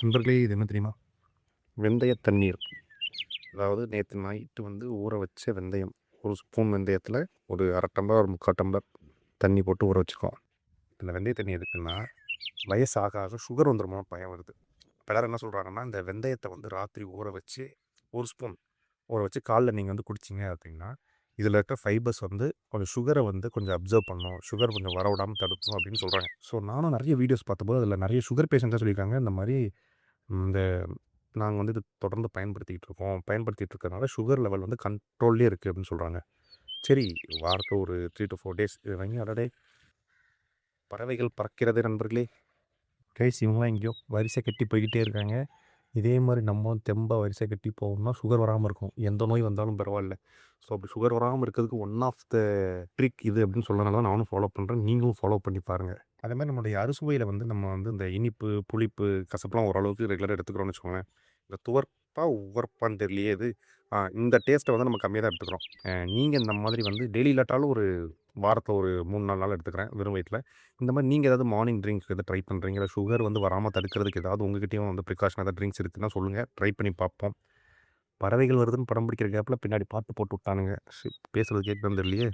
நண்பர்களே இது என்ன தெரியுமா? வெந்தய தண்ணீர். அதாவது நேற்று நைட்டு ஊற வச்ச வெந்தயம். ஒரு ஸ்பூன் வெந்தயத்தில் ஒரு அரை டம்ளர், ஒரு முக்கால் டம்ளர் தண்ணி போட்டு ஊற வச்சுக்கோம். இந்த வெந்தய தண்ணி எதுக்குன்னா, வயசு ஆக ஆக சுகர் வந்துருமோன்னு பயம் வருது. எல்லாரும் என்ன சொல்கிறாங்கன்னா, இந்த வெந்தயத்தை ராத்திரி ஊற வச்சு ஒரு ஸ்பூன் ஊற வச்சு காலைல நீங்கள் குடிச்சிங்க அப்படின்னா, இதில் இருக்க ஃபைபர்ஸ் கொஞ்சம் சுகரை கொஞ்சம் அப்சர்வ் பண்ணும், சுகர் கொஞ்சம் வர விடாமல் தடுக்கும் அப்படின்னு சொல்கிறாங்க. ஸோ நானும் நிறைய வீடியோஸ் பார்த்தபோது அதில் நிறைய சுகர் பேஷண்ட்டாக சொல்லியிருக்காங்க. இந்த மாதிரி இந்த நாங்கள் இது தொடர்ந்து பயன்படுத்திக்கிட்டு இருக்கோம். பயன்படுத்திட்டு இருக்கிறதுனால சுகர் லெவல் கண்ட்ரோல்லே இருக்குது அப்படின்னு சொல்கிறாங்க. சரி, வாரத்தில் ஒரு 3 to 4 டேஸ் இது வாங்கி அடடே பறவைகள் பறக்கிறது நண்பர்களே. கைஸ் இவங்களாம் எங்கேயோ வரிசை கட்டி போய்கிட்டே இருக்காங்க. இதே மாதிரி நம்ம தெம்பா வரிசை கட்டி போகணும்னா சுகர் வராமல் இருக்கும். எந்த நோய் வந்தாலும் பரவாயில்ல. ஸோ அப்படி சுகர் வராமல் இருக்கிறதுக்கு ஒன் ஆஃப் த ட்ரிக் இது அப்படின்னு சொல்கிறனால தான் நானும் ஃபாலோ பண்ணுறேன். நீங்களும் ஃபாலோ பண்ணி பாருங்கள். அதே மாதிரி நம்மளுடைய அறுசுவையில் நம்ம இந்த இனிப்பு, புளிப்பு, கசப்புலாம் ஓரளவுக்கு ரெகுலராக எடுத்துக்கிறோம்னு வச்சுக்கோங்களேன். இந்த துவர்ப்பா உவர்ப்பான்னு தெரியலையே இது. இந்த டேஸ்ட்டை நம்ம கம்மியாக தான் எடுத்துக்கிறோம். நீங்கள் இந்த மாதிரி டெய்லி இல்லாட்டாலும் ஒரு வாரத்தில் ஒரு 3, 4 நாள் எடுத்துக்கிறேன் வெறும் வயிற்றில். இந்த மாதிரி நீங்கள் ஏதாவது மார்னிங் ட்ரிங்க்ஸ் எதாவது ட்ரை பண்ணுறீங்க, இல்லை சுகர் வராமல் தடுக்கிறதுக்கு ஏதாவது உங்ககிட்டயும் ப்ரிகாஷன் ஏதாவது ட்ரிங்க்ஸ் இருக்குதுன்னா சொல்லுங்கள், ட்ரை பண்ணி பார்ப்போம். பறவைகள் வருதுன்னு படம் பிடிக்கிற கேப்பில் பின்னாடி பாட்டு போட்டு விட்டானுங்க. பேசுகிறது கேட்குதுன்னு தெரியலையே.